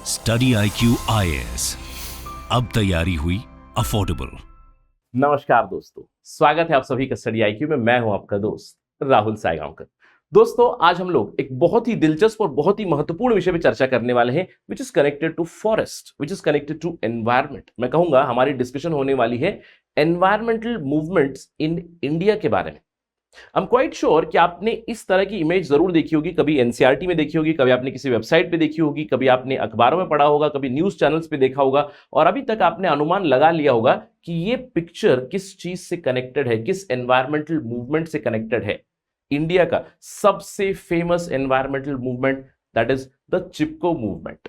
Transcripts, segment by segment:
Study IQ IAS, अब तैयारी हुई अफोर्डेबल। नमस्कार दोस्तों, स्वागत है आप सभी का स्टडी IQ में। मैं हूं आपका दोस्त राहुल सायगांवकर। दोस्तों, आज हम लोग एक बहुत ही दिलचस्प और बहुत ही महत्वपूर्ण विषय पर चर्चा करने वाले हैं, which is connected to forest, which is connected to environment. मैं कहूंगा हमारी डिस्कशन होने वाली है एनवायरमेंटल मूवमेंट्स इन इंडिया के बारे में। आई एम क्वाइट श्योर कि आपने इस तरह की इमेज जरूर देखी होगी, कभी एनसीईआरटी में देखी होगी, कभी आपने किसी वेबसाइट पे देखी होगी, कभी आपने अखबारों में पढ़ा होगा, कभी न्यूज चैनल्स पे देखा होगा, और अभी तक आपने अनुमान लगा लिया होगा कि ये पिक्चर किस चीज से कनेक्टेड है, किस एनवायरमेंटल मूवमेंट से कनेक्टेड है। इंडिया का सबसे famous environmental movement, that is the Chipko movement.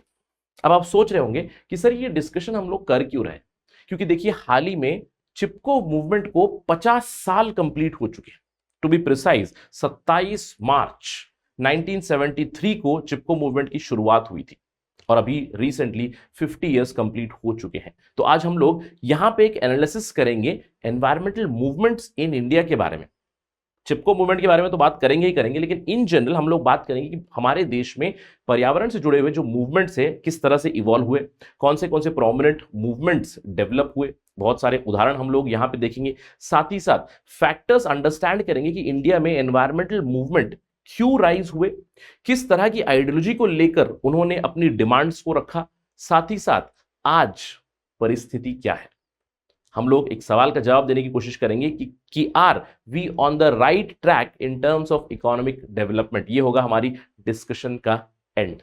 अब आप सोच रहे होंगे कि सर ये डिस्कशन हम लोग कर क्यों रहे हैं, क्योंकि देखिए हाल ही में चिपको मूवमेंट को 50 साल कंप्लीट हो चुके हैं। टू बी प्रिसाइज 27 मार्च 1973 को चिपको मूवमेंट की शुरुआत हुई थी और अभी रिसेंटली 50 इयर्स कंप्लीट हो चुके हैं। तो आज हम लोग यहां पे एक एनालिसिस करेंगे एनवायरमेंटल मूवमेंट्स इन इंडिया के बारे में। चिपको मूवमेंट के बारे में तो बात करेंगे ही करेंगे, लेकिन इन जनरल हम लोग बात करेंगे कि हमारे देश में पर्यावरण से जुड़े हुए जो मूवमेंट्स है किस तरह से इवॉल्व हुए, कौन से प्रोमिनेंट मूवमेंट्स डेवलप हुए। बहुत सारे उदाहरण हम लोग यहां पे देखेंगे, साथ ही साथ फैक्टर्स अंडरस्टैंड करेंगे कि इंडिया में एनवायरमेंटल मूवमेंट क्यों राइज हुए, किस तरह की आइडियोलॉजी को लेकर उन्होंने अपनी डिमांड्स को रखा, साथ ही साथ आज परिस्थिति क्या है। हम लोग एक सवाल का जवाब देने की कोशिश करेंगे कि are we on the right track in terms of economic development. ये होगा हमारी डिस्कशन का एंड।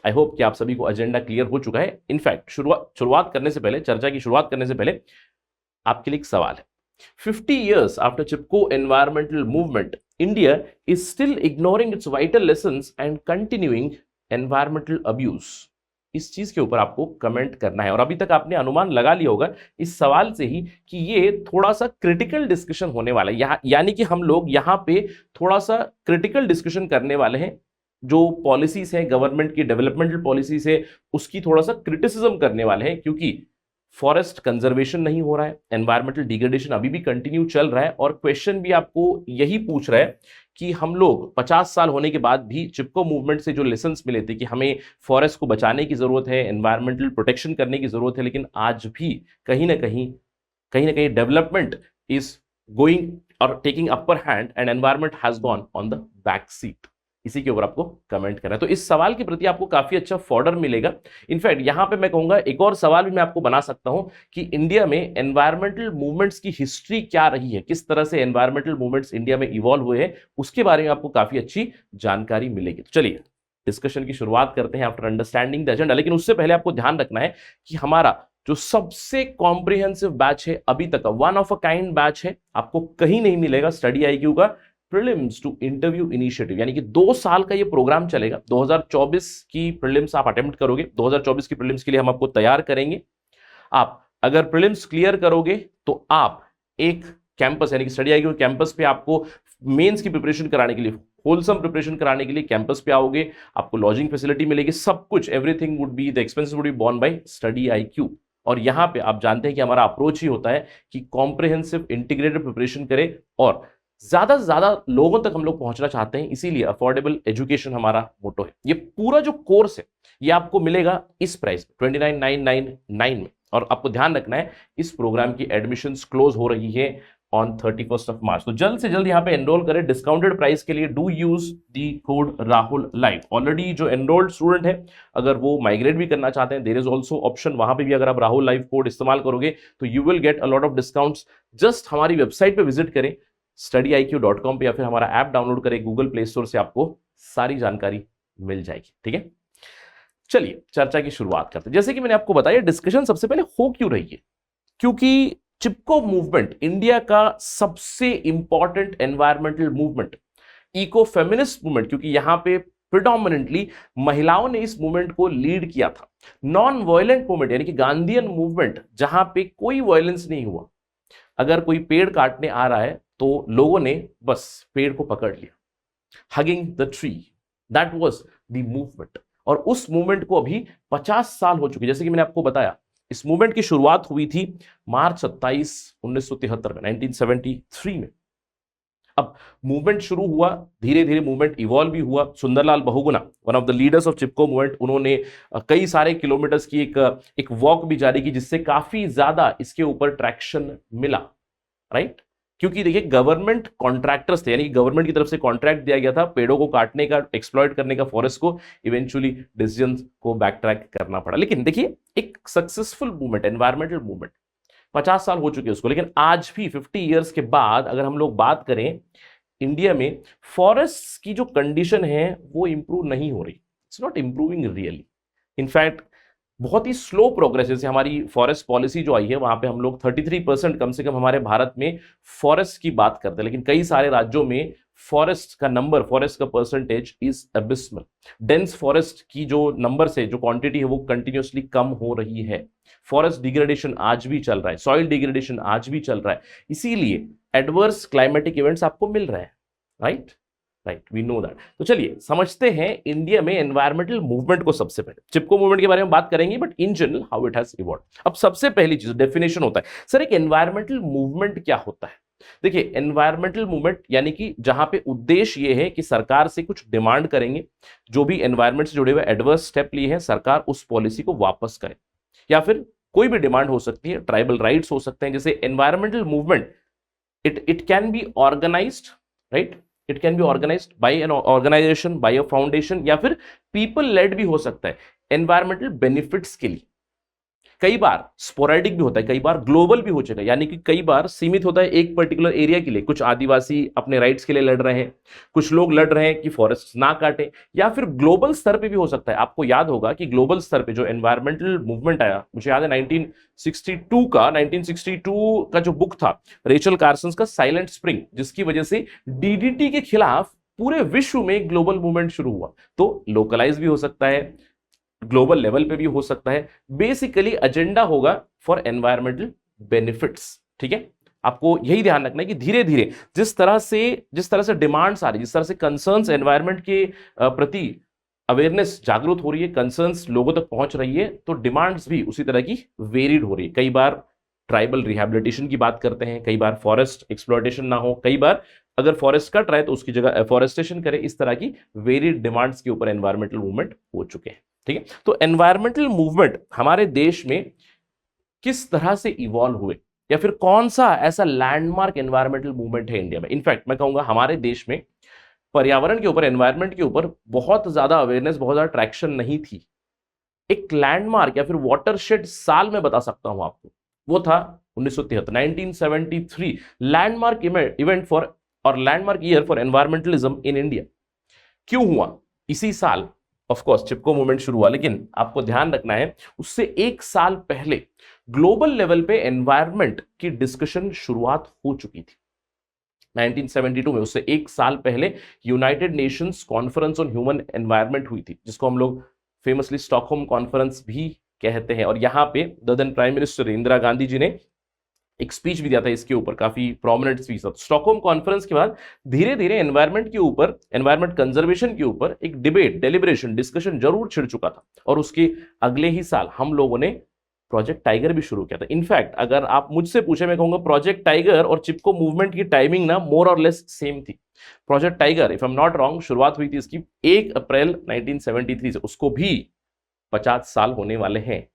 आई होप कि आप सभी को एजेंडा क्लियर हो चुका है। इनफैक्ट शुरुआत करने से पहले, चर्चा की शुरुआत करने से पहले आपके लिए एक सवाल है। 50 years after Chipko environmental movement, India is still ignoring its vital lessons and continuing environmental abuse. इस चीज के ऊपर आपको कमेंट करना है, और अभी तक आपने अनुमान लगा लिया होगा इस सवाल से ही कि ये थोड़ा सा क्रिटिकल डिस्कशन होने वाला है। यानी कि हम लोग यहाँ पे थोड़ा सा क्रिटिकल डिस्कशन करने वाले हैं। जो पॉलिसीज हैं, गवर्नमेंट की डेवलपमेंटल पॉलिसीज है, उसकी थोड़ा सा क्रिटिसिज्म करने वाले हैं, क्योंकि फॉरेस्ट कंजर्वेशन नहीं हो रहा है, एनवायरमेंटल डिग्रेडेशन अभी भी कंटिन्यू चल रहा है, और क्वेश्चन भी आपको यही पूछ रहा है कि हम लोग 50 साल होने के बाद भी चिपको मूवमेंट से जो लेसन्स मिले थे कि हमें फॉरेस्ट को बचाने की जरूरत है, एनवायरमेंटल प्रोटेक्शन करने की जरूरत है, लेकिन आज भी कहीं ना कहीं डेवलपमेंट इज गोइंग और taking upper hand and environment has gone on the back seat. इसी के ऊपर आपको कमेंट करना है। तो इस सवाल के प्रति आपको काफी अच्छा फॉर्डर मिलेगा। इनफैक्ट यहां पे मैं कहूंगा एक और सवाल भी मैं आपको बना सकता हूं कि इंडिया में एनवायरमेंटल मूवमेंट्स की हिस्ट्री क्या रही है, किस तरह से एनवायरमेंटल मूवमेंट्स इंडिया में इवॉल्व हुए हैं, उसके बारे में आपको काफी अच्छी जानकारी मिलेगी। तो चलिए डिस्कशन की शुरुआत करते हैं आफ्टर अंडरस्टैंडिंग द एजेंडा। लेकिन उससे पहले आपको ध्यान रखना है कि हमारा जो सबसे कॉम्प्रिहेंसिव बैच है अभी तक का, one of a kind batch है, आपको कहीं नहीं मिलेगा स्टडी IQ का प्रीलिम्स टू इंटरव्यू इनिशिएटिव। यानी कि 2 साल का ये प्रोग्राम चलेगा। 2024 की प्रीलिम्स आप अटेम्प्ट करोगे, 2024 की प्रीलिम्स के लिए हम आपको तैयार करेंगे। आप अगर प्रीलिम्स क्लियर करोगे तो आप एक कैंपस यानी कि स्टडी IQ कैंपस पे आपको मेंस की प्रिपरेशन कराने के लिए, होलसम प्रिपरेशन कराने के लिए कैंपस पे आओगे, आपको लॉजिंग फैसिलिटी मिलेगी, सब कुछ, everything would be, the expenses would be borne by study IQ। और यहां पे आप जानते हैं कि हमारा अप्रोच ही होता है कि कॉम्प्रिहेंसिव इंटीग्रेटेड प्रिपरेशन करें और ज्यादा से ज्यादा लोगों तक हम लोग पहुंचना चाहते हैं, इसीलिए अफोर्डेबल एजुकेशन हमारा मोटो है। ये पूरा जो कोर्स है ये आपको मिलेगा इस प्राइस में 29,999 में। और आपको ध्यान रखना है इस प्रोग्राम की एडमिशंस क्लोज हो रही है ऑन 31 मार्च। तो जल्द से जल्द यहाँ पे एनरोल करें डिस्काउंटेड प्राइस के लिए। Do use the code Rahul live. Already जो एनरोल्ड स्टूडेंट है अगर वो माइग्रेट भी करना चाहते हैं, देयर इज ऑल्सो ऑप्शन, वहां पे भी अगर आप राहुल लाइव कोड इस्तेमाल करोगे तो you will get a lot of discounts. Just हमारी वेबसाइट पे विजिट करें studyIQ.com पे, या फिर हमारा ऐप डाउनलोड करें गूगल प्ले स्टोर से, आपको सारी जानकारी मिल जाएगी। ठीक है, चलिए चर्चा की शुरुआत करते हैं। जैसे कि मैंने आपको बताया, डिस्कशन सबसे पहले हो क्यों रही है, क्योंकि चिपको मूवमेंट इंडिया का सबसे important environmental movement, eco feminist movement, क्योंकि यहां पे प्रिडोमिनेंटली महिलाओं ने इस मूवमेंट को लीड किया था। नॉन वायलेंट मूवमेंट यानी कि गांधीयन मूवमेंट, जहां पे कोई वायलेंस नहीं हुआ। अगर कोई पेड़ काटने आ रहा है तो लोगों ने बस पेड़ को पकड़ लिया, hugging the tree, that was the movement. और उस मूवमेंट को अभी 50 साल हो चुके। जैसे कि मैंने आपको बताया, इस मूवमेंट की शुरुआत हुई थी मार्च 27, 1973 में, 1973 में। अब मूवमेंट शुरू हुआ, धीरे धीरे मूवमेंट इवॉल्व भी हुआ। Sundarlal Bahuguna, one of the leaders of Chipko movement, उन्होंने कई सारे किलोमीटर्स की एक वॉक भी जारी की, जिससे काफी ज्यादा इसके ऊपर ट्रैक्शन मिला, राइट। क्योंकि देखिए गवर्नमेंट कॉन्ट्रैक्टर्स थे, यानी गवर्नमेंट की तरफ से कॉन्ट्रैक्ट दिया गया था पेड़ों को काटने का, एक्सप्लॉइट करने का फॉरेस्ट को, इवेंचुअली डिसीजन को बैक ट्रैक करना पड़ा। लेकिन देखिए एक सक्सेसफुल मूवमेंट, एनवायरमेंटल मूवमेंट, 50 साल हो चुके हैं उसको, लेकिन आज भी 50 ईयर्स के बाद अगर हम लोग बात करें, इंडिया में फॉरेस्ट की जो कंडीशन है वो इंप्रूव नहीं हो रही, it's not improving really. In fact बहुत ही स्लो प्रोग्रेस, जैसे हमारी फॉरेस्ट पॉलिसी जो आई है वहां पे हम लोग 33% कम से कम हमारे भारत में फॉरेस्ट की बात करते हैं, लेकिन कई सारे राज्यों में फॉरेस्ट का नंबर, फॉरेस्ट का percentage is abysmal. Dense forest की जो नंबर से जो क्वांटिटी है वो कंटिन्यूसली कम हो रही है। फॉरेस्ट डिग्रेडेशन आज भी चल रहा है, सॉइल डिग्रेडेशन आज भी चल रहा है, इसीलिए एडवर्स क्लाइमेटिक इवेंट्स आपको मिल रहे हैं, right right, we know that. तो चलिए समझते हैं इंडिया में एनवायरमेंटल मूवमेंट को। सबसे पहले चिपको मूवमेंट के बारे में बात करेंगे, but in general how it has evolved. अब सबसे पहली चीज डेफिनेशन होता है, सर एक एनवायरमेंटल मूवमेंट क्या होता है। देखिए एनवायरमेंटल मूवमेंट यानी कि जहां पे उद्देश्य ये है कि सरकार से कुछ डिमांड करेंगे, जो भी एनवायरमेंट से जुड़े हुए एडवर्स स्टेप लिए हैं सरकार उस पॉलिसी को वापस करे, या फिर कोई भी डिमांड हो सकती है, ट्राइबल राइट्स हो सकते हैं। जैसे environmental movement it can be organised, right, it can be organised by an organisation, by a foundation, या फिर पीपल लेड भी हो सकता है एनवायरमेंटल बेनिफिट्स के लिए। कई बार स्पोरेडिक भी होता है, कई बार ग्लोबल भी हो जाएगा, यानी कि कई बार सीमित होता है एक पर्टिकुलर एरिया के लिए। कुछ आदिवासी अपने राइट्स के लिए लड़ रहे हैं, कुछ लोग लड़ रहे हैं कि फॉरेस्ट ना काटे, या फिर ग्लोबल स्तर पे भी हो सकता है। आपको याद होगा कि ग्लोबल स्तर पे जो एनवायरमेंटल मूवमेंट आया, मुझे याद है 1962 का जो बुक था रेचल कार्सन का साइलेंट स्प्रिंग, जिसकी वजह से डीडीटी के खिलाफ पूरे विश्व में ग्लोबल मूवमेंट शुरू हुआ। तो लोकलाइज भी हो सकता है, ग्लोबल लेवल पे भी हो सकता है। बेसिकली एजेंडा होगा फॉर एनवायरमेंटल बेनिफिट्स, ठीक है। आपको यही ध्यान रखना है कि धीरे धीरे जिस तरह से डिमांड्स आ रही, जिस तरह से कंसर्न्स एनवायरमेंट के प्रति अवेयरनेस जागरूक हो रही है, कंसर्न्स लोगों तक पहुंच रही है, तो डिमांड्स भी उसी तरह की वेरिड हो रही है। कई बार ट्राइबल रिहैबिलिटेशन की बात करते हैं, कई बार फॉरेस्ट एक्सप्लॉयटेशन ना हो, कई बार अगर फॉरेस्ट कट रहा है तो उसकी जगह एफॉरेस्टेशन करे। इस तरह की वेरिड डिमांड्स के ऊपर एनवायरमेंटल मूवमेंट हो चुके हैं, ठीक है। तो एनवायरमेंटल मूवमेंट हमारे देश में किस तरह से इवॉल्व हुए, या फिर कौन सा ऐसा लैंडमार्क एनवायरमेंटल मूवमेंट है इंडिया में। इनफैक्ट मैं कहूंगा हमारे देश में पर्यावरण के ऊपर, एनवायरमेंट के ऊपर बहुत ज्यादा अवेयरनेस, बहुत ज्यादा ट्रैक्शन नहीं थी। एक लैंडमार्क या फिर वाटरशेड साल में बता सकता हूं आपको, वो था 1973, लैंडमार्क इवेंट फॉर और landmark year for environmentalism in India. क्यों हुआ? इसी साल ऑफ कोर्स चिपको मूवमेंट शुरू हुआ, लेकिन आपको ध्यान रखना है उससे एक साल पहले ग्लोबल लेवल पे एनवायरमेंट की डिस्कशन शुरुआत हो चुकी थी 1972 में। उससे एक साल पहले United Nations conference on human environment हुई थी, जिसको हम लोग फेमसली स्टॉकहोम कॉन्फ्रेंस भी कहते हैं। और यहां पे then prime minister Indira Gandhi ji ने एक स्पीच भी दिया था इसके ऊपर, काफी प्रोमिनेंट स्पीच था। स्टॉकहोम कॉन्फ्रेंस के बाद धीरे धीरे एनवायरमेंट के ऊपर, एनवायरमेंट कंजर्वेशन के ऊपर एक डिबेट, डेलिब्रेशन, डिस्कशन जरूर छिड़ चुका था, और उसके अगले ही साल हम लोगों ने प्रोजेक्ट टाइगर भी शुरू किया था। इनफैक्ट अगर आप मुझसे पूछे, मैं कहूंगा प्रोजेक्ट टाइगर और चिपको मूवमेंट की टाइमिंग ना मोर और लेस सेम थी। Project tiger, if I am not wrong, शुरुआत हुई थी इसकी 1 अप्रैल 1973 से, उसको भी 50 साल होने वाले हैं।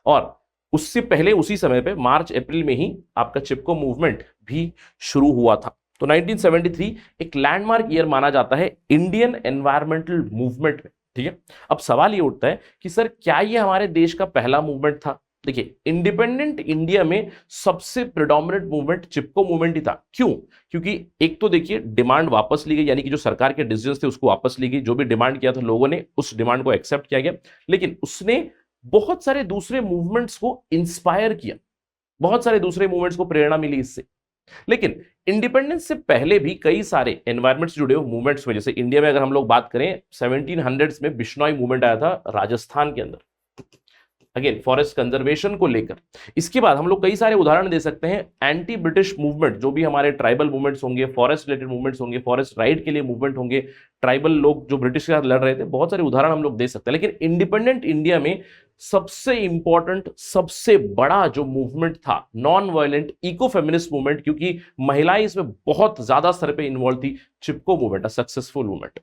और उससे पहले उसी समय पे मार्च अप्रैल में ही आपका चिपको मूवमेंट भी शुरू हुआ था। तो 1973 एक लैंडमार्क ईयर माना जाता है इंडियन एनवायरमेंटल मूवमेंट में, ठीक है। अब सवाल ये उठता है कि सर क्या ये हमारे देश का पहला मूवमेंट था? देखिए इंडिपेंडेंट इंडिया में सबसे प्रेडोमिनेंट मूवमेंट चिपको मूवमेंट ही था। क्यों? क्योंकि एक तो देखिए डिमांड वापस ली गई, यानी कि जो सरकार के डिसीजन थे उसको वापस ली गई, जो भी डिमांड किया था लोगों ने उस डिमांड को एक्सेप्ट किया गया, लेकिन उसने बहुत सारे दूसरे मूवमेंट्स को इंस्पायर किया, बहुत सारे दूसरे मूवमेंट्स को प्रेरणा मिली इससे। लेकिन इंडिपेंडेंस से पहले भी कई सारे एनवायरमेंट से जुड़े हुए मूवमेंट्स में, जैसे इंडिया में अगर हम लोग बात करें 1700s में बिश्नोई मूवमेंट आया था राजस्थान के अंदर, अगेन फॉरेस्ट कंजर्वेशन को लेकर। इसके बाद हम लोग कई सारे उदाहरण दे सकते हैं एंटी ब्रिटिश मूवमेंट, जो भी हमारे ट्राइबल मूवमेंट्स होंगे, फॉरेस्ट रिलेटेड मूवमेंट्स होंगे, फॉरेस्ट राइट के लिए मूवमेंट होंगे, ट्राइबल लोग जो ब्रिटिश के साथ लड़ रहे थे, बहुत सारे उदाहरण हम लोग दे सकते हैं। लेकिन इंडिपेंडेंट इंडिया में सबसे इंपॉर्टेंट, सबसे बड़ा जो मूवमेंट था non violent eco feminist movement, क्योंकि महिलाएं इसमें बहुत ज्यादा स्तर पे इन्वॉल्व थी, Chipko movement, a successful movement.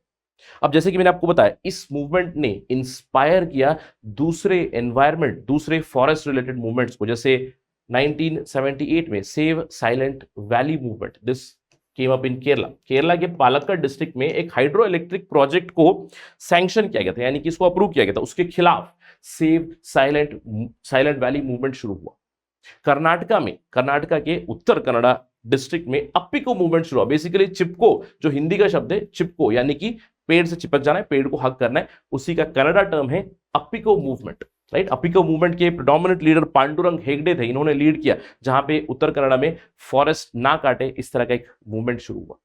अब जैसे कि मैंने आपको बताया, इस मूवमेंट ने इंस्पायर किया दूसरे एनवायरमेंट, दूसरे फॉरेस्ट रिलेटेड मूवमेंट्स को, जैसे 1978 में save silent valley movement, this came up in Kerala. Kerala के पालक्कड़ डिस्ट्रिक्ट में एक हाइड्रो इलेक्ट्रिक प्रोजेक्ट को सैंक्शन किया गया था, यानी कि इसको अप्रूव किया गया था, उसके खिलाफ सेव साइलेंट वैली मूवमेंट शुरू हुआ। कर्नाटका के उत्तर कन्नड़ा डिस्ट्रिक्ट में अप्पिको मूवमेंट शुरू हुआ। बेसिकली चिपको, जो हिंदी का शब्द है चिपको, यानी कि पेड़ से चिपक जाना है, पेड़ को हक करना है, उसी का कन्नड़ा टर्म है Appiko movement, right. Appiko movement के प्रेडोमिनेंट लीडर पांडुरंग हेगड़े थे, इन्होंने लीड किया, जहां पे उत्तर कन्नड़ा में फॉरेस्ट ना काटे, इस तरह का एक मूवमेंट शुरू हुआ।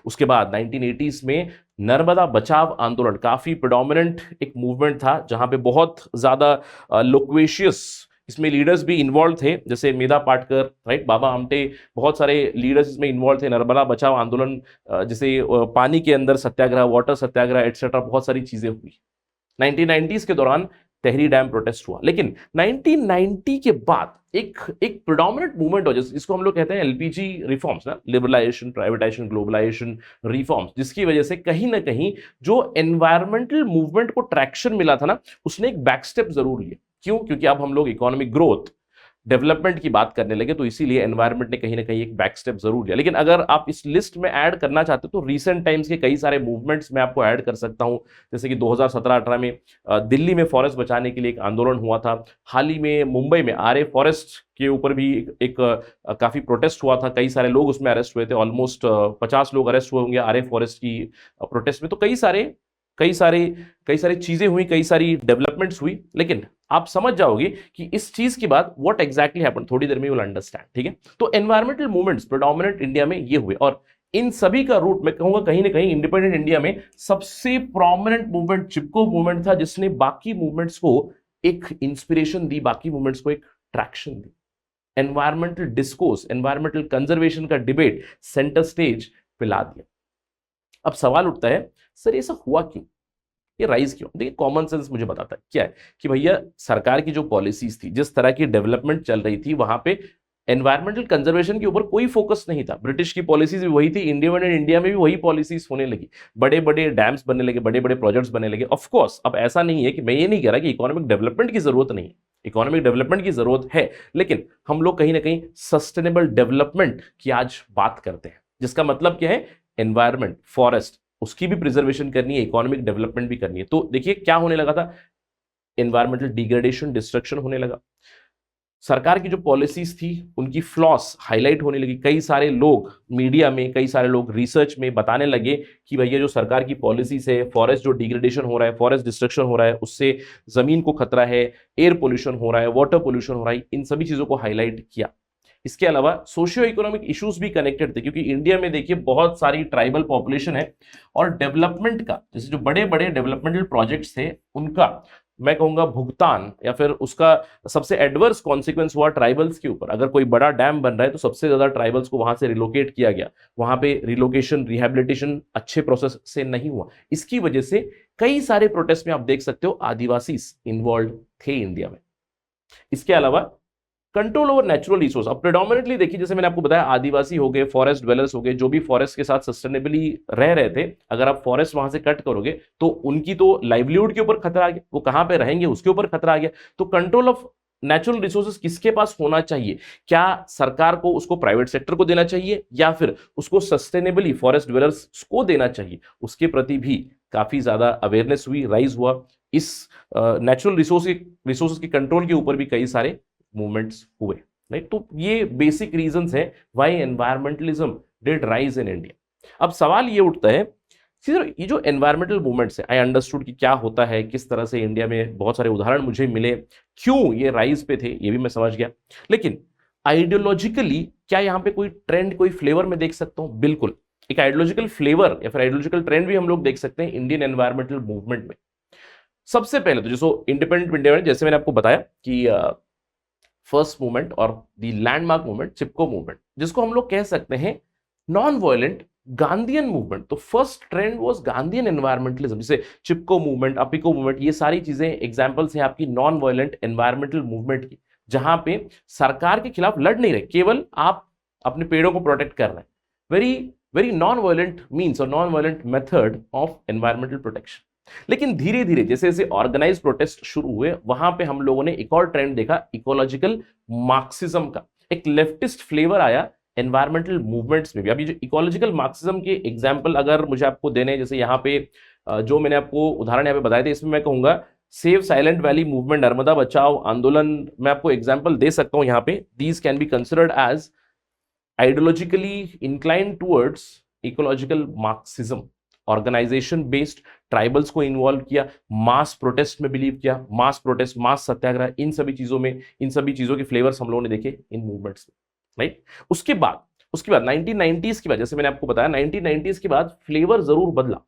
उसके बाद 1980s में नर्मदा बचाव आंदोलन, काफी प्रेडोमिनेंट एक मूवमेंट था, जहां पे बहुत ज्यादा लोक्वेशियस इसमें लीडर्स भी इन्वॉल्व थे, जैसे मेधा पाटकर, राइट, बाबा आमटे, बहुत सारे लीडर्स इसमें इन्वॉल्व थे। नर्मदा बचाओ आंदोलन, जैसे पानी के अंदर सत्याग्रह, वाटर सत्याग्रह एटसेट्रा, बहुत सारी चीजें हुई। 1990s के दौरान तेहरी डैम प्रोटेस्ट हुआ। लेकिन 1990 के बाद एक प्रेडोमिनेंट मूवमेंट हो, जिसको हम लोग कहते हैं एलपीजी रिफॉर्म्स ना, लिबरलाइजेशन, प्राइवेटाइजेशन, ग्लोबलाइजेशन, रिफॉर्म्स, जिसकी वजह से कहीं ना कहीं जो एनवायरमेंटल मूवमेंट को ट्रैक्शन मिला था ना, उसने एक बैकस्टेप जरूर लिया। क्यों? क्योंकि अब हम लोग इकोनॉमिक ग्रोथ, डेवलपमेंट की बात करने लगे, तो इसीलिए एनवायरमेंट ने कहीं ना कहीं एक बैक स्टेप जरूर लिया। लेकिन अगर आप इस लिस्ट में ऐड करना चाहते हो तो रीसेंट टाइम्स के कई सारे मूवमेंट्स मैं आपको ऐड कर सकता हूं, जैसे कि 2017-18 में दिल्ली में फॉरेस्ट बचाने के लिए एक आंदोलन हुआ था। हाल ही में मुंबई में आरए फॉरेस्ट के ऊपर भी एक काफी प्रोटेस्ट हुआ था, कई सारे लोग उसमें अरेस्ट हुए थे, ऑलमोस्ट 50 लोग अरेस्ट हुए होंगे आरए फॉरेस्ट की प्रोटेस्ट में। तो कई सारी चीजें हुई, कई सारी डेवलपमेंट्स हुई। लेकिन आप समझ जाओगे कि इस चीज के बाद व्हाट एग्जैक्टली हैपेंड, थोड़ी देर में यू विल अंडरस्टैंड, ठीक है। तो एनवायरमेंटल मूवमेंट्स प्रेडोमिनेंट इंडिया में ये हुए, और इन सभी का रूट मैं कहूंगा कहीं ना कहीं इंडिपेंडेंट इंडिया में सबसे प्रोमिनेंट मूवमेंट चिपको मूवमेंट था, जिसने बाकी मूवमेंट्स को एक इंस्पिरेशन दी, बाकी मूवमेंट्स को एक ट्रैक्शन दी। एनवायरमेंटल डिस्कोर्स, एनवायरमेंटल कंजर्वेशन का डिबेट सेंटर स्टेज पे ला दिया। अब सवाल उठता है, सर ऐसा हुआ क्यों, ये राइज क्यों? देखिए, कॉमन सेंस मुझे बताता है क्या है कि भैया सरकार की जो पॉलिसीज थी, जिस तरह की डेवलपमेंट चल रही थी, वहां पे एनवायरमेंटल कंजर्वेशन के ऊपर कोई फोकस नहीं था। ब्रिटिश की पॉलिसीज भी वही थी, इंडिपेंडेंट इंडिया में भी वही पॉलिसीज होने लगी, बड़े बड़े डैम्स बनने लगे, बड़े बड़े प्रोजेक्ट्स बनने लगे। ऑफ कोर्स अब ऐसा नहीं है कि मैं ये नहीं कह रहा कि इकोनॉमिक डेवलपमेंट की जरूरत नहीं है, इकोनॉमिक डेवलपमेंट की जरूरत है, लेकिन हम लोग कहीं ना कहीं सस्टेनेबल डेवलपमेंट की आज बात करते हैं, जिसका मतलब क्या है, एनवायरमेंट, फॉरेस्ट, उसकी भी प्रिजर्वेशन करनी है, इकोनॉमिक डेवलपमेंट भी करनी है। तो देखिए क्या होने लगा था, एनवायरमेंटल डिग्रेडेशन, डिस्ट्रक्शन होने लगा। सरकार की जो पॉलिसीज थी उनकी फ्लॉस हाईलाइट होने लगी। कई सारे लोग मीडिया में, कई सारे लोग रिसर्च में बताने लगे कि भैया जो सरकार की पॉलिसीज है, फॉरेस्ट जो डिग्रेडेशन हो रहा है, फॉरेस्ट डिस्ट्रक्शन हो रहा है, उससे जमीन को खतरा है, एयर पोल्यूशन हो रहा है, वाटर पोल्यूशन हो रहा है, इन सभी चीजों को हाईलाइट किया। इसके अलावा सोशियो इकोनॉमिक इश्यूज भी कनेक्टेड थे, क्योंकि इंडिया में देखिए बहुत सारी ट्राइबल पॉपुलेशन है, और डेवलपमेंट का, जैसे जो बड़े बड़े डेवलपमेंटल प्रोजेक्ट्स थे, उनका मैं कहूंगा भुगतान या फिर उसका सबसे एडवर्स कॉन्सिक्वेंस हुआ ट्राइबल्स के ऊपर। अगर कोई बड़ा डैम बन रहा है तो सबसे ज्यादा ट्राइबल्स को वहां से रिलोकेट किया गया, वहां पे रिलोकेशन, रिहेबिलिटेशन अच्छे प्रोसेस से नहीं हुआ। इसकी वजह से कई सारे प्रोटेस्ट में आप देख सकते हो आदिवासी इन्वॉल्व थे इंडिया में। इसके अलावा कंट्रोल ओवर नेचुरल रिसोर्स, अब प्रेडोमिनेटली देखिए, जैसे मैंने आपको बताया, आदिवासी हो गए, फॉरेस्ट ड्वेलर्स हो गए, जो भी फॉरेस्ट के साथ सस्टेनेबली रह रहे थे, अगर आप फॉरेस्ट वहां से कट करोगे तो उनकी तो लाइवलीहुड के ऊपर खतरा आ गया, वो कहां पे रहेंगे उसके ऊपर खतरा आ गया। तो कंट्रोल ऑफ नेचुरल रिसोर्सेज किसके पास होना चाहिए? क्या सरकार को उसको प्राइवेट सेक्टर को देना चाहिए, या फिर उसको सस्टेनेबली फॉरेस्ट ड्वेलर्स को देना चाहिए? उसके प्रति भी काफी ज्यादा अवेयरनेस हुई, राइज हुआ। इस नेचुरल रिसोर्सेज के कंट्रोल के ऊपर भी कई सारे मूवमेंट्स हुए, राइट। तो ये बेसिक रीजंस है why environmentalism did rise in India. अब सवाल ये उठता है, ये जो एनवायरमेंटल मूवमेंट्स है, आई अंडरस्टूड कि क्या होता है, किस तरह से इंडिया में बहुत सारे उदाहरण मुझे मिले, क्यों ये राइज पे थे, ये भी मैं समझ गया। लेकिन आइडियोलॉजिकली क्या यहाँ पे कोई ट्रेंड, कोई फ्लेवर में देख सकता हूँ? बिल्कुल, एक आइडियोलॉजिकल फ्लेवर या फिर आइडियोलॉजिकल ट्रेंड भी हम लोग देख सकते हैं इंडियन एनवायरमेंटल मूवमेंट में। सबसे पहले तो जो इंडिपेंडेंट इंडिया, जैसे मैंने आपको बताया कि फर्स्ट मूवमेंट और the landmark movement, Chipko movement, जिसको हम लोग कह सकते हैं नॉन वायलेंट गांधीयन मूवमेंट। तो first trend was Gandhian environmentalism, जैसे चिपको मूवमेंट, अपिको मूवमेंट, ये सारी चीजें एग्जांपल्स हैं आपकी नॉन वायलेंट एनवायरमेंटल मूवमेंट की, जहां पे सरकार के खिलाफ लड़ नहीं रहे, केवल आप अपने पेड़ों को प्रोटेक्ट कर रहे हैं। Very very non violent means और non violent method of environmental protection. लेकिन धीरे धीरे जैसे जैसे ऑर्गेनाइज प्रोटेस्ट शुरू हुए, वहां पे हम लोगों ने एक और ट्रेंड देखा, इकोलॉजिकल मार्क्सिज्म का। एक लेफ्टिस्ट फ्लेवर आया एनवायरमेंटल मूवमेंट्स में भी। अभी जो इकोलॉजिकल मार्क्सिज्म के एग्जांपल अगर मुझे आपको देने हैं, जैसे यहाँ पे जो मैंने आपको उदाहरण यहाँ पे बताए थे, इसमें मैं कहूंगा save silent valley movement, Narmada बचाओ आंदोलन, मैं आपको एग्जांपल दे सकता हूं यहाँ पे। These can be considered as ideologically inclined towards ecological Marxism. Organisation based, tribals को इन्वॉल्व किया, मास प्रोटेस्ट में बिलीव किया, मास प्रोटेस्ट, मास सत्याग्रह, इन सभी चीजों में, इन सभी चीजों के फ्लेवर्स हम लोगों ने देखे इन मूवमेंट्स में, राइट। उसके बाद 1990s के बाद, जैसे मैंने आपको बताया 1990s के बाद फ्लेवर जरूर बदला।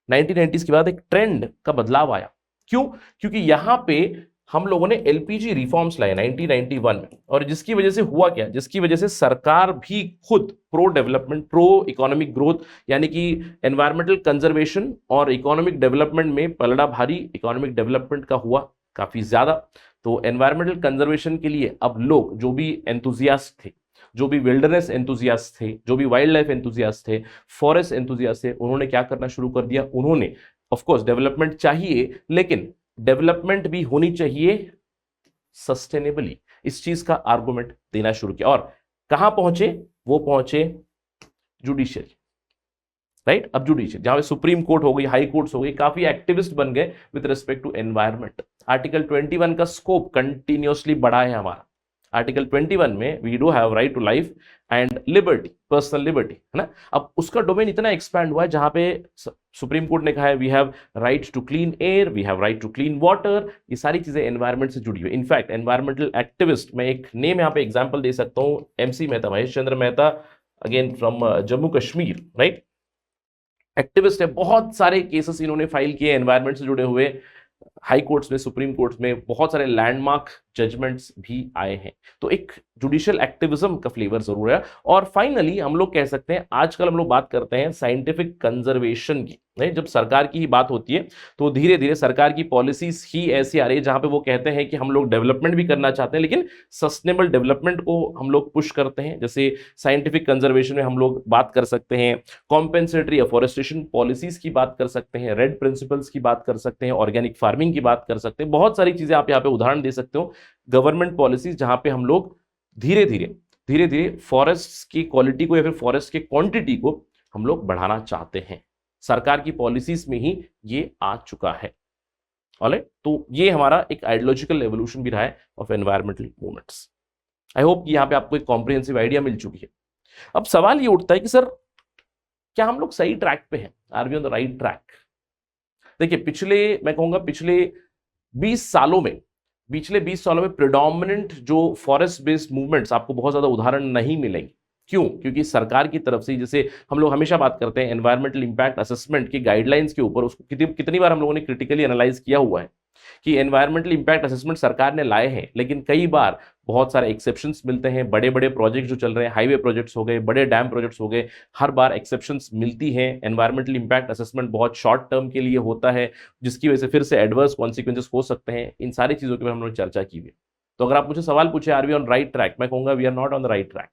1990s के बाद एक ट्रेंड का बदलाव आया। क्यों? क्योंकि यहां पे हम लोगों ने एलपीजी रिफॉर्म्स लाए 1991 में, और जिसकी वजह से हुआ क्या, जिसकी वजह से सरकार भी खुद pro development, pro economic growth, यानी कि एनवायरमेंटल कंजर्वेशन और इकोनॉमिक डेवलपमेंट में पलड़ा भारी इकोनॉमिक डेवलपमेंट का हुआ काफी ज्यादा। तो एनवायरमेंटल कंजर्वेशन के लिए अब लोग जो भी एंथुजियास्ट थे, जो भी विल्डरनेस एंथुजियास्ट थे, जो भी वाइल्ड लाइफ एंथुजियास्ट थे, फॉरेस्ट एंथुजियास्ट थे, उन्होंने क्या करना शुरू कर दिया, उन्होंने ऑफ कोर्स डेवलपमेंट चाहिए, लेकिन डेवलपमेंट भी होनी चाहिए सस्टेनेबली, इस चीज का आर्गुमेंट देना शुरू किया। और कहां पहुंचे, वो पहुंचे जुडिशियरी, राइट। अब जुडिशियरी, जहां पे सुप्रीम कोर्ट हो गई, हाई कोर्ट्स हो गई, काफी एक्टिविस्ट बन गए with respect to environment. Article 21 का स्कोप कंटिन्यूअसली बढ़ा है हमारा। आर्टिकल 21 में we do have right to life and liberty, personal liberty, है ना। अब उसका डोमेन इतना एक्सपैंड हुआ है, जहां पे सुप्रीम कोर्ट ने कहा है we have right to clean air, we have right to clean water. ये सारी चीजें एनवायरमेंट से जुड़ी हुई। इनफैक्ट एनवायरमेंटल एक्टिविस्ट, मैं एक नेम यहाँ पे एग्जाम्पल दे सकता हूँ, MC Mehta, Mahesh Chandra Mehta, again from Jammu Kashmir, right. Activist है, बहुत सारे केसेस इन्होंने फाइल किए एनवायरमेंट से जुड़े हुए, हाई कोर्ट्स में, सुप्रीम कोर्ट्स में, बहुत सारे लैंडमार्क जजमेंट्स भी आए हैं। तो एक जुडिशियल एक्टिविज्म का फ्लेवर जरूर है। और फाइनली हम लोग कह सकते हैं, आजकल हम लोग बात करते हैं साइंटिफिक कंजर्वेशन की। जब सरकार की ही बात होती है तो धीरे धीरे सरकार की पॉलिसीज ही ऐसी आ रही है जहां पे वो कहते हैं कि हम लोग डेवलपमेंट भी करना चाहते हैं, लेकिन सस्टेनेबल डेवलपमेंट को हम लोग पुश करते हैं। जैसे साइंटिफिक कंजर्वेशन में हम लोग बात कर सकते हैं कॉम्पेंसेटरी अफॉरेस्टेशन पॉलिसीज की बात कर सकते हैं, रेड प्रिंसिपल्स की बात कर सकते हैं, ऑर्गेनिक फार्मिंग की बात कर सकते हैं, बहुत सारी चीजें आप यहाँ पे उदाहरण दे सकते हो। गवर्नमेंट पॉलिसीज जहां पे हम लोग धीरे धीरे फॉरेस्ट की क्वालिटी को या फिर फॉरेस्ट की क्वांटिटी को हम लोग बढ़ाना चाहते हैं। सरकार की पॉलिसीज में ही ये आ चुका है। ऑलराइट, तो ये हमारा एक आइडियोलॉजिकल एवोल्यूशन भी रहा है of environmental movements. I hope कि यहाँ पे आपको एक कॉम्प्रिहेंसिव आइडिया मिल चुकी है। अब सवाल ये उठता है कि सर क्या हम लोग सही ट्रैक पे हैं, are we on the right track? देखिए, मैं कहूंगा पिछले 20 सालों में प्रिडोमिनेंट जो फॉरेस्ट बेस्ड मूवमेंट्स आपको बहुत ज्यादा उदाहरण नहीं मिलेंगे। क्यों? क्योंकि सरकार की तरफ से, जैसे हम लोग हमेशा बात करते हैं एनवायरमेंटल इंपैक्ट असेसमेंट की गाइडलाइंस के ऊपर, उसको कितनी बार हम लोगों ने क्रिटिकली एनालाइज किया हुआ है कि एनवायरमेंटल इंपैक्ट असेसमेंट सरकार ने लाए हैं, लेकिन कई बार बहुत सारे एक्सेप्शंस मिलते हैं। बड़े बड़े प्रोजेक्ट जो चल रहे हैं, हाईवे प्रोजेक्ट्स हो गए, बड़े डैम प्रोजेक्ट्स हो गए, हर बार एक्सेप्शंस मिलती हैं। एनवायरमेंटल इंपैक्ट असेसमेंट बहुत शॉर्ट टर्म के लिए होता है, जिसकी वजह से फिर से एडवर्स कॉन्सिक्वेंसेस हो सकते हैं। इन सारी चीजों के बारे में हम लोग चर्चा की हुई। तो अगर आप मुझे सवाल पूछे are we on right track, मैं कहूंगा we are not on the right track.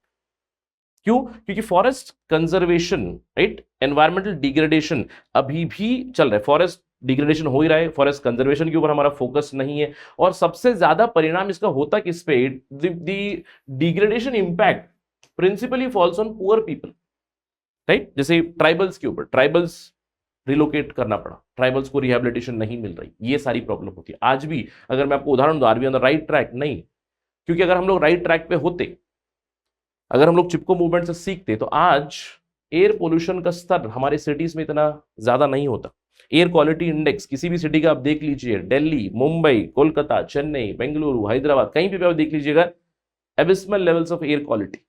क्यों? क्योंकि forest conservation, right, environmental degradation अभी भी चल रहा है। फॉरेस्ट डिग्रेडेशन हो ही रहा है, फॉरेस्ट कंजर्वेशन के ऊपर हमारा फोकस नहीं है। और सबसे ज्यादा परिणाम इसका होता किस पे? The degradation impact principally falls on poor people, right. जैसे ट्राइबल्स के ऊपर, ट्राइबल्स रिलोकेट करना पड़ा, ट्राइबल्स को रिहेबिलिटेशन नहीं मिल रही, ये सारी प्रॉब्लम होती है। आज भी अगर मैं आपको उदाहरण दूं, are we on the right track? नहीं, क्योंकि अगर हम लोग राइट ट्रैक पे होते, अगर हम लोग चिपको मूवमेंट से सीखते, तो आज एयर पोल्यूशन का स्तर हमारे सिटीज में इतना ज्यादा नहीं होता। एयर क्वालिटी इंडेक्स किसी भी सिटी का आप देख लीजिए, दिल्ली, मुंबई, कोलकाता, चेन्नई, बेंगलुरु, हैदराबाद, कहीं भी आप देख लीजिएगा, abysmal levels of air quality.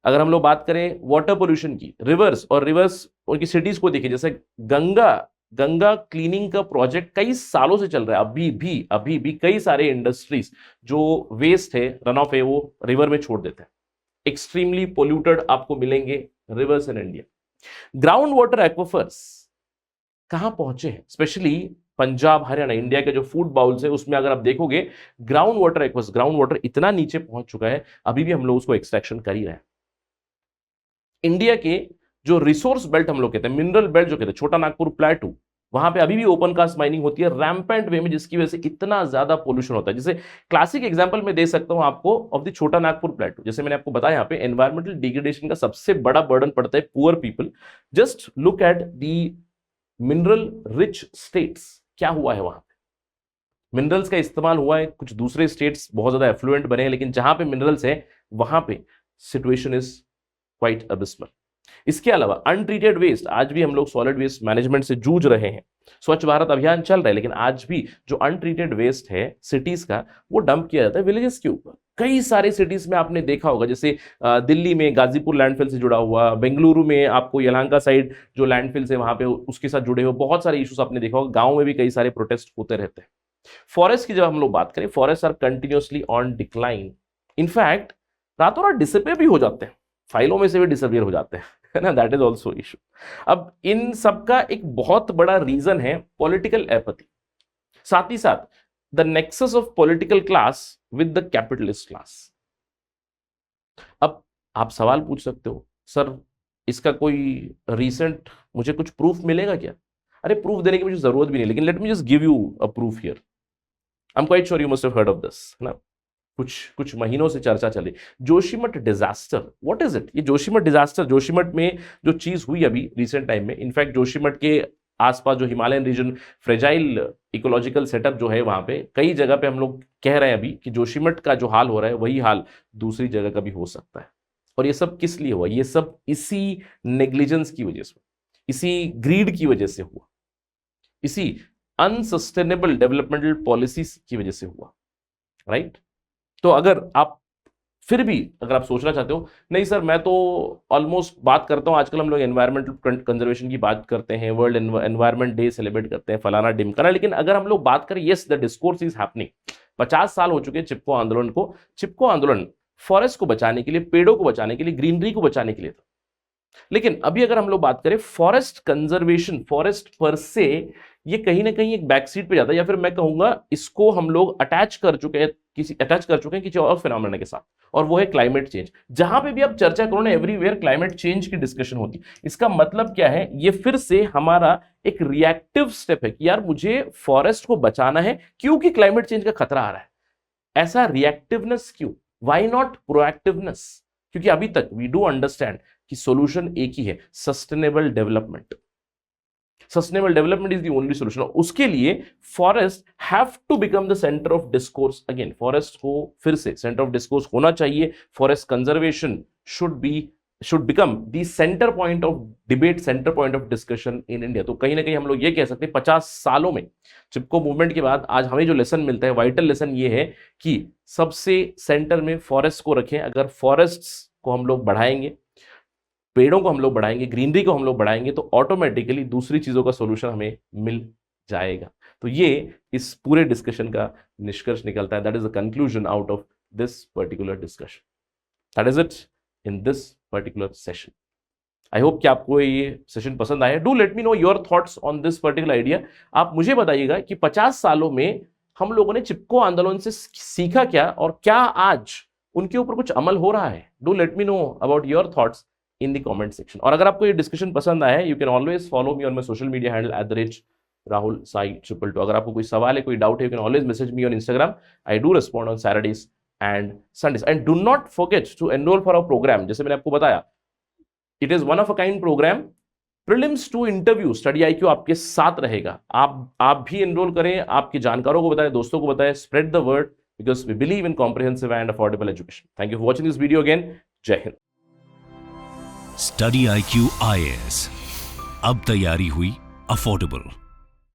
अगर हम लोग बात करें वाटर पोल्यूशन की, रिवर्स उनकी सिटीज को देखिए, जैसे गंगा गंगा क्लीनिंग का प्रोजेक्ट कई सालों से चल रहा है। अभी भी कई सारे इंडस्ट्रीज जो वेस्ट है, रन ऑफ है, वो रिवर में छोड़ देते हैं। एक्सट्रीमली पोल्यूटेड आपको मिलेंगे rivers in India. Ground water aquifers कहां पहुंचे हैं, स्पेशली पंजाब, हरियाणा, इंडिया के जो फूड बाउल्स है उसमें अगर आप देखोगे ग्राउंड वाटर एक्वाफर्स, ग्राउंड वाटर इतना नीचे पहुंच चुका है, अभी भी हम लोग उसको एक्सट्रैक्शन कर ही रहे हैं। इंडिया के जो रिसोर्स बेल्ट हम लोग कहते हैं, मिनरल बेल्ट जो कहते हैं, छोटा नागपुर प्लेटू, वहां पे अभी भी ओपन कास्ट माइनिंग होती है रैम्पेंट वे में, जिसकी वजह से इतना ज्यादा पोल्यूशन होता है। जैसे क्लासिक एग्जांपल मैं दे सकता हूं आपको ऑफ द छोटा नागपुर प्लेटू। जैसे मैंने आपको बताया, यहाँ पे एनवायरमेंटल डिग्रेडेशन का सबसे बड़ा बर्डन पड़ता है poor people. Just look at the mineral rich states, क्या हुआ है वहां पे। मिनरल्स का इस्तेमाल हुआ है, कुछ दूसरे स्टेट्स बहुत ज्यादा एफ्लुएंट बने हैं, लेकिन जहां पे मिनरल्स है वहां पे सिचुएशन इज क्वाइट अबिस्मल। इसके अलावा अनट्रीटेड वेस्ट, आज भी हम लोग सॉलिड वेस्ट मैनेजमेंट से जूझ रहे हैं। स्वच्छ भारत अभियान चल रहा है, लेकिन आज भी जो अनट्रीटेड वेस्ट है सिटीज का, वो डंप किया जाता है विलेजेस के ऊपर। कई सारे सिटीज में आपने देखा होगा, जैसे दिल्ली में गाजीपुर लैंडफिल से जुड़ा हुआ, बेंगलुरु में आपको यलहंका साइड जो लैंडफिल्स है वहां पे उसके साथ जुड़े हुए बहुत सारे इश्यूज आपने देखा होगा। गांव में भी कई सारे प्रोटेस्ट होते रहते हैं। फॉरेस्ट की जब हम लोग बात करें, forest are continuously on decline. In fact रातों रात डिसअपियर भी हो जाते हैं, फाइलों में से भी डिसअपियर हो जाते हैं, है ना। That is also issue. अब इन सब का एक बहुत बड़ा रीजन है पॉलिटिकल एपैथी, साथ ही साथ the nexus of political class with the capitalist class. अब आप सवाल पूछ सकते हो, सर इसका कोई रिसेंट मुझे कुछ प्रूफ मिलेगा क्या? अरे प्रूफ देने की मुझे जरूरत भी नहीं, लेकिन let me just give you a proof here. I am quite sure you must have heard of this, है ना। कुछ महीनों से चर्चा चली, Joshimath disaster. What is it? ये जोशीमठ डिजास्टर, जोशीमठ में जो चीज हुई अभी रिसेंट टाइम में, इनफैक्ट जोशीमठ के आसपास जो Himalayan region, fragile ecological setup जो है वहां पे, कई जगह पे हम लोग कह रहे हैं अभी कि जोशीमठ का जो हाल हो रहा है वही हाल दूसरी जगह का भी हो सकता है। और ये सब किस लिए हुआ? ये सब इसी नेग्लिजेंस की वजह से, इसी ग्रीड की वजह से हुआ, इसी अनसस्टेनेबल डेवलपमेंटल पॉलिसीज की वजह से हुआ, राइट। तो अगर आप फिर भी अगर आप सोचना चाहते हो, नहीं सर मैं तो ऑलमोस्ट बात करता हूं, आजकल हम लोग एनवायरमेंटल कंजर्वेशन की बात करते हैं, वर्ल्ड एनवायरमेंट डे सेलिब्रेट करते हैं, फलाना डिमकाना, लेकिन अगर हम लोग बात करें, yes the discourse is happening. 50 साल हो चुके चिपको आंदोलन को। चिपको आंदोलन फॉरेस्ट को बचाने के लिए, पेड़ों को बचाने के लिए, ग्रीनरी को बचाने के लिए था। लेकिन अभी अगर हम लोग बात करें फॉरेस्ट कंजर्वेशन, फॉरेस्ट पर से, ये कहीं ना कहीं एक बैक सीट पे जाता है, या फिर मैं कहूंगा इसको हम लोग अटैच कर चुके हैं किसी और फिनोमेना के साथ, और वो है क्लाइमेट चेंज। जहां पे भी आप चर्चा करो ना, एवरीवेयर क्लाइमेट चेंज की डिस्कशन होती। इसका मतलब क्या है? ये फिर से हमारा एक रिएक्टिव स्टेप है कि यार मुझे फॉरेस्ट को बचाना है क्योंकि क्लाइमेट चेंज का खतरा आ रहा है। ऐसा रिएक्टिवनेस क्यों? Why not proactiveness? क्योंकि अभी तक वी डू अंडरस्टैंड कि सॉल्यूशन एक ही है, sustainable development. Sustainable development is the only solution. उसके लिए forest have to become the centre of discourse again. Forest को फिर से सेंटर ऑफ डिस्कोर्स होना चाहिए। Forest conservation should become the centre point of debate, centre point of discussion in India. तो कहीं ना कहीं हम लोग ये कह सकते हैं 50 सालों में चिपको मूवमेंट के बाद आज हमें जो लेसन मिलता है, वाइटल लेसन ये है कि सबसे सेंटर में फॉरेस्ट को रखें। अगर फॉरेस्ट्स को हम लोग बढ़ाएंगे, पेड़ों को हम लोग बढ़ाएंगे, ग्रीनरी को हम लोग बढ़ाएंगे, तो ऑटोमेटिकली दूसरी चीजों का सॉल्यूशन हमें मिल जाएगा। तो ये इस पूरे डिस्कशन का निष्कर्ष निकलता है। That is the conclusion out of this particular discussion. That is it in this particular session. I hope कि आपको ये सेशन पसंद आया। Do let me know your thoughts on this particular idea. आप मुझे बताइएगा कि 50 सालों में हम लोगों ने चिपको आंदोलन से सीखा क्या, और क्या आज उनके ऊपर कुछ अमल हो रहा है। Do let me know about your thoughts in the comment section. और अगर आपको ये डिस्कशन पसंद आया है, you can always follow me on my social media handle @Rahul Sai 222। अगर आपको कोई सवाल है, कोई डाउट है, you can always message me on Instagram। I do respond on Saturdays and Sundays। And do not forget to enrol for our programme. जैसे मैंने आपको बताया, it is one of a kind programme, prelims to interview study IQ आपके साथ रहेगा। आप भी enrol करें, आपके जानकारों को बताएं, दोस्तों को बताएं, spread the word, because we believe in comprehensive and affordable education. Thank you for watching this video again. जय हिंद। स्टडी IQ IAS, अब तैयारी हुई अफोर्डेबल।